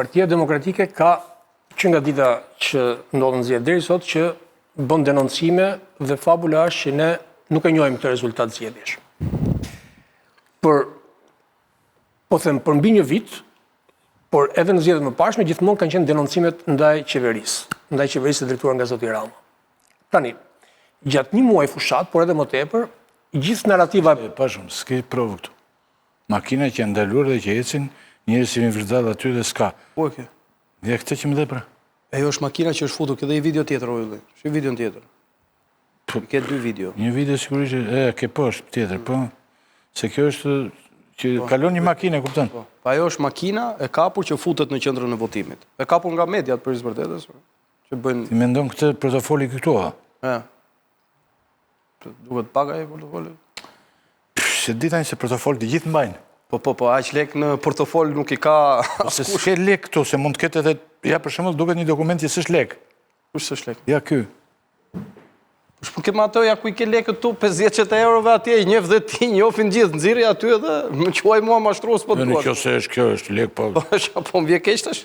Partia Demokratike ka që nga dita që ndodhën zgjedhjet deri sot që bën denoncime dhe fabula është që ne nuk e njohim këtë rezultat zgjedhjesh. Për mbi një vit, por edhe në zgjedhjet më pashme, gjithmonë kanë qenë denoncimet ndaj qeverisë e drejtuar nga zoti Rama. Tani, gjatë një muaj fushat, por edhe më tepër, gjithë narrativa... Pashëm, s'ke provë këtu. Makina që janë ndaluar dhe që ecin, njerëz që vinë vërtet aty dhe s'ka. Po e ke. Dhe këtë që më dhe pra. Jo është makina që është futur, këtë i video tjetër, ojulli. Është i video tjetër. Ke 2 video. Një video sigurisht, ke poshtë tjetër, po. Se kjo është që kalon një makinë, kupton? Pa ajo është makina e kapur që futet në qendrën e votimit. E kapur nga mediat për vërtetës, që bëjnë... Ti mendon këtë portofoli këtu, ha? Duket paga e portofoli? Se ditajnë se portofoli të gjithë mbajnë. Po, aq lek në portofol nuk i ka... Se s'ke lek këtu, se mund të ketë edhe... Ja, për shembull, duket një dokument që s'është lek. Kush s'është lek? Ja, ky. Po kemë ato, ja ku i ke lek këtu, 50 eurove atje, i njeh dhe ti, njofin gjithë, nxirri aty edhe, më quaj mua mashtrues po duhet. Në qoftë se kjo është lek, po... Po më vje keq tash.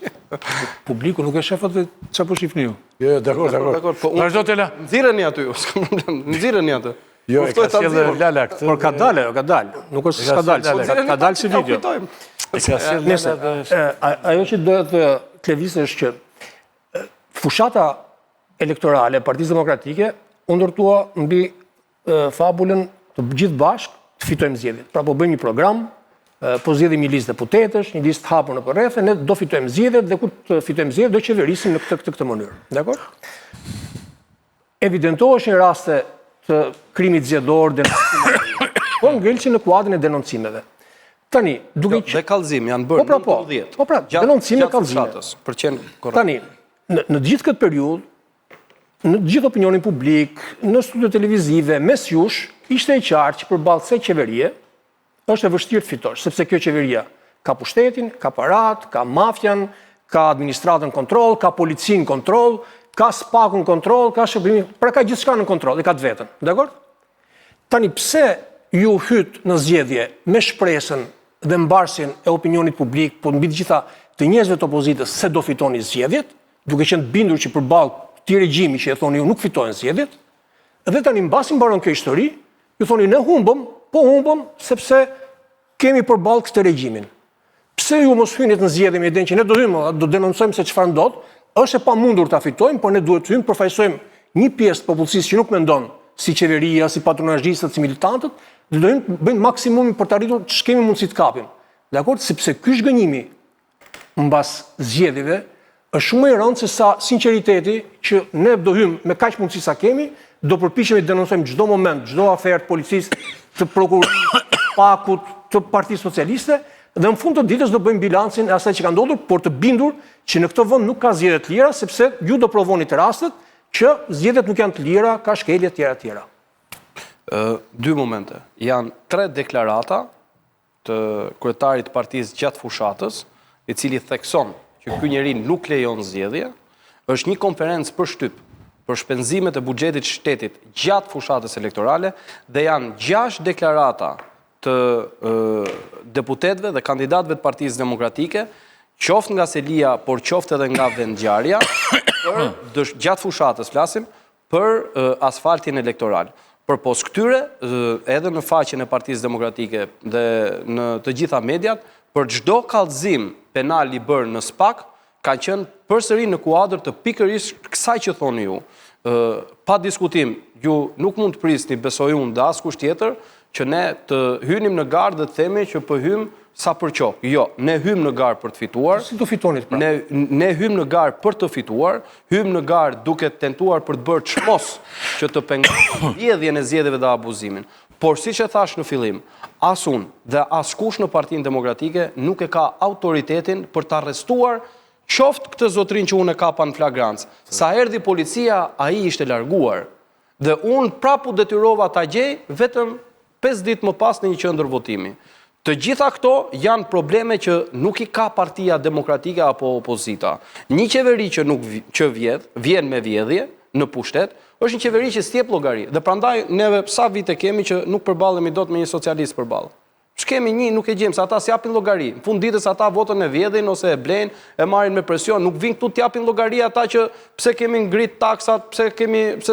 Publiku nuk e shef atë çfarë po shihni ju. Jo, dakor. Vazhdo Tela. Nxirreni aty, s'ka problem. Nxirreni atë. Jo, e ka sjellë Lala këtë. Por ka dalë. Nuk është s'ka dalë. Ka dalë si video. E ka sjellë ajo që doja të lëvizë është që fushata elektorale e Partisë Demokratike u ndërtua mbi fabulën të gjithë bashkë të fitojmë zgjedhjet. Pra po bëjmë një program, po zgjedhim një listë deputetësh, një listë hapur në përreth, ne do fitojmë zgjedhjet dhe kur të fitojmë zgjedhjet do qeverisim në këtë mënyrë. Dakor? Evidentoheshin raste të krimit zgjedhor, po ngrihen në kuadrin e denoncimeve. Tani, duke dhe kallëzim janë bërë 90. Po pra, denoncime kallëzime. Për qenë korrekt. Tani, në gjithë këtë periudhë, në gjithë opinionin publik, në studio televizive, mes jush, ishte e qartë që përballë kësaj qeverie është e vështirë të fitosh, sepse kjo qeveria ka pushtetin, ka parat, ka mafian, ka administratën kontroll, ka policinë kontroll, ka spakun kontroll, ka shërbimin, pra ka gjithçka në kontroll, e ka të vetën. Dakor? Tani pse ju hyt në zgjedhje me shpresën dhe mbarsjen e opinionit publik, po mbi të gjitha të njerëzve të opozitës se do fitoni zgjedhjet, duke qenë bindur që përballë këtij regjimi që e thoni ju nuk fitojnë zgjedhjet, dhe tani mbasi mbaron kjo histori, ju thoni ne humbëm sepse kemi përballë këtë regjimin. Pse ju mos hyni në zgjedhje me idenë që ne do hyjmë, do denoncojmë se çfarë ndodh, është e pamundur ta fitojmë, por ne duhet të hyjmë, përfaqësojmë një pjesë të popullsisë që nuk mendon si qeveria, si patronazhistët, si militantët, dhe do hyjmë bëjmë maksimumin për të arritur që kemi mundësi të kapim. Dakor? Sepse ky zhgënjimi mbas zgjedhjeve është shumë i rëndë se sa sinqeriteti që ne do hyjmë me kaq mundësi sa kemi, do përpiqemi të denoncojmë çdo moment, çdo aferë të policisë, të prokurorisë, pakut, të Partisë Socialiste, dhe në fund të ditës do bëjmë bilancin e asaj që ka ndodhur, por të bindur që në këtë vend nuk ka zgjedhje të lira, sepse ju do provoni të rastet që zgjedhjet nuk janë të lira, ka shkelje të tjera. 2 momente. Janë 3 deklarata të kryetarit të partisë gjatë fushatës, i cili thekson që ky njeri nuk lejon zgjedhje, është një konferencë për shtyp për shpenzimet e buxhetit shtetit gjatë fushatës elektorale dhe janë 6 deklarata të deputetëve dhe kandidatëve të Partisë Demokratike, qoftë nga Selia, por qoftë edhe nga vendngjarja, gjatë fushatës flasim, për asfaltin elektoral. Përpos këtyre, edhe në faqen e Partisë Demokratike dhe në të gjitha mediat, për çdo kallëzim penal i bërë në SPAK, kanë qenë përsëri në kuadër të pikërisht kësaj që thoni ju. Pa diskutim, ju nuk mund të prisni, besoj unë dhe askush tjetër, që ne të hynim në garë dhe të themi që po hym sa për qokë. Jo, ne hym në garë për të fituar. Si do fitonit pra? Ne hym në garë për të fituar, hym në garë duke tentuar për të bërë çmos që të pengojmë vjedhjen e zgjedhjeve dhe abuzimin. Por siç e thash në fillim, as unë dhe askush në Partinë Demokratike nuk e ka autoritetin për të arrestuar qoftë këtë zotrin që unë e kapa në flagrancë. Sa erdhi policia, ai ishte larguar. Dhe unë prapu detyrova ta gjej vetëm 5 ditë më pas në një qendër votimi. Të gjitha këto janë probleme që nuk i ka Partia Demokratike apo opozita. Një qeveri që vjen me vjedhje në pushtet, është një qeveri që s'jep llogari. Dhe prandaj neve sa vite kemi që nuk përballemi dot me një socialist përballë. Shkemi një, nuk e gjem, se ata s'japin llogari. Në fund ditës ata votën e vjedhin ose e blejnë, e marrin me presion, nuk vin këtu t'japin llogari ata që pse kemi ngrit taksat, pse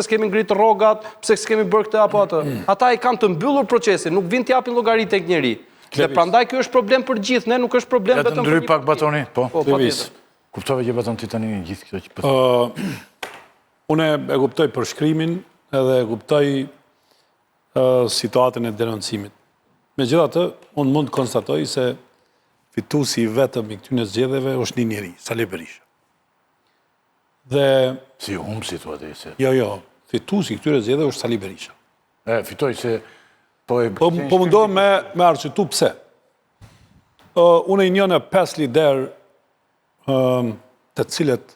s'kemi ngrit rrogat, pse s'kemi bërë këtë apo atë. Ata i kanë të mbyllur procesin, nuk vin t'japin llogari tek njeri. Dhe prandaj ky është problem për gjithë, ne nuk është problem vetëm për ndryj pak batoni, po. patjetër. Kuptove që baton ti tani gjithë këto që Unë e kuptoj përshkrimin edhe e kuptoj situatën e denoncimit. Megjithatë, unë mund të konstatoj se fituesi i vetëm i këtyre zgjedhjeve është një njeri, Sali Berisha. Dhe si humb situatë se. jo, fituesi i këtyre zgjedhjeve është Sali Berisha. Fitoj se po mundohem me arsyetu pse. Unë i njeh 5 lider të cilët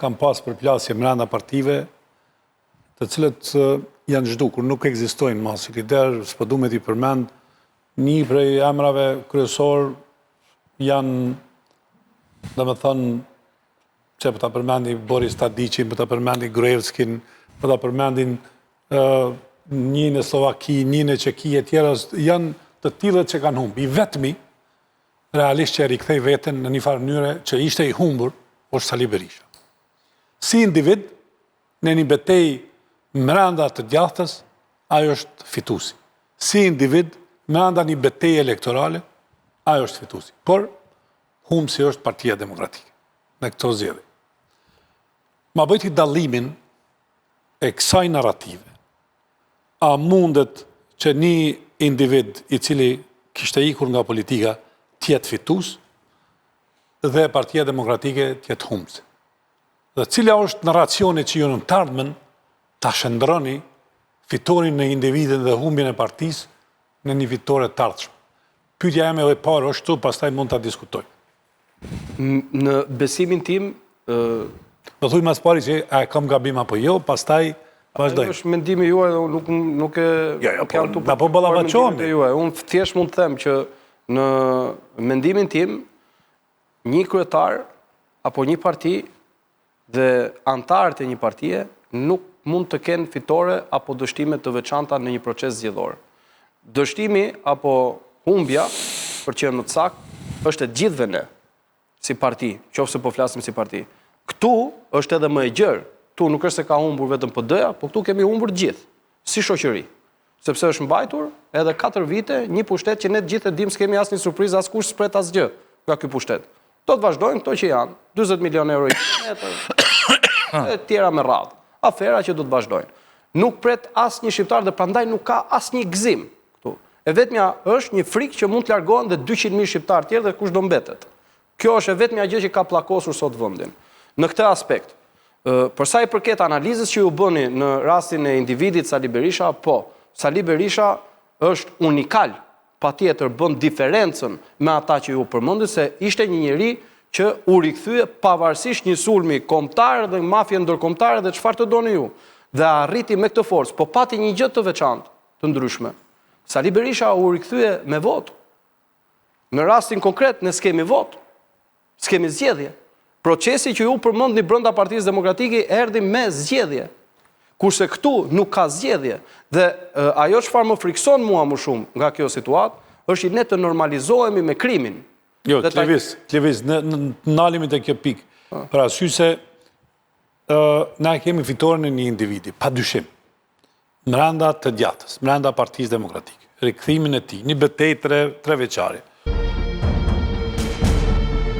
kam pas përplasje brenda partive, të cilët janë zhdukur, nuk ekzistojnë më si lider, s'po du me t'i përmend. Një prej emrave kryesor janë, domethënë, që po ta përmendin Boris Tadićin, po ta përmendin Gruevskin, po ta përmendin një në Slovaki, një në Çeki e tjera, janë të tillët që kanë humbur. I vetmi realisht që e rikthej veten në një farë mënyre që ishte i humbur, është Sali Berisha. Si individ, në një betejë brenda të djathtës, ajo është fituesi. Si individ, brenda një betejë elektorale, ajo është fituesi. Por humbsi është Partia Demokratike me këto zgjedhje. Ma bëjti dallimin e kësaj narrative. A mundet që një individ i cili kishte ikur nga politika tjetë fitues dhe Partia Demokratike tjetë humbsi? Dhe cila është narracioni që ju në të ardhmen ta shëndroni fitorin në individin dhe humbjen e partisë në një fitore të ardhshme. Pyetja ime e parë është këtu, pastaj mund ta diskutoj. Në besimin tim, do thuj mas pari që a kam gabim apo jo, pastaj vazhdojmë. Është mendimi juaj dhe nuk e kam tu. Po ballavaçohemi. Unë thjesht mund të them që në mendimin tim një kryetar apo një parti dhe antarët e një partie nuk mund të kenë fitore apo dështime të veçanta në një proces zgjedhor. Dështimi apo humbja, për që në të saktë, është e gjithëve ne, si parti, qofse po flasim si parti. Këtu është edhe më e gjerë. Këtu nuk është se ka humbur vetëm PD-ja, po këtu kemi humbur gjithë, si shoqëri. Sepse është mbajtur edhe 4 vite një pushtet që ne gjithë e dim s'kemi asnjë surprizë, askush s'pret asgjë nga ky pushtet. Do të vazhdojnë këto që janë, 40 milion euro i e tjera me radhë. Afera që do të vazhdojnë. Nuk pret asnjë shqiptar dhe prandaj nuk ka asnjë gëzim këtu. E vetmja është një frikë që mund të largohen dhe 200.000 shqiptar tjerë dhe kush do mbetet. Kjo është e vetmja gjë që ka pllakosur sot vendin. Në këtë aspekt, për sa i përket analizës që ju bëni në rastin e individit Sali Berisha, po, Sali Berisha është unikal, patjetër bën diferencën me ata që ju përmendën se ishte një njeri që u rikthye pavarësisht një sulmi kombëtar dhe mafie ndërkombëtare dhe çfarë të doni ju. Dhe arriti me këtë forcë, po pati një gjë të veçantë, të ndryshme. Sali Berisha u rikthye me votë. Në rastin konkret ne s'kemi votë, s'kemi zgjedhje. Procesi që ju përmendni brenda Partisë Demokratike erdhi me zgjedhje. Kurse këtu nuk ka zgjedhje. Dhe ajo çfarë më frikson mua më shumë nga kjo situatë është ne të normalizohemi me krimin. Jo, Klevis, nalimi të kjo pikë. Për arsye se na kemi fitoren e një individi, pa dyshim. Brenda të djathtës, brenda Partisë Demokratike. Rikthimin e tij, një betejë 3 veçare.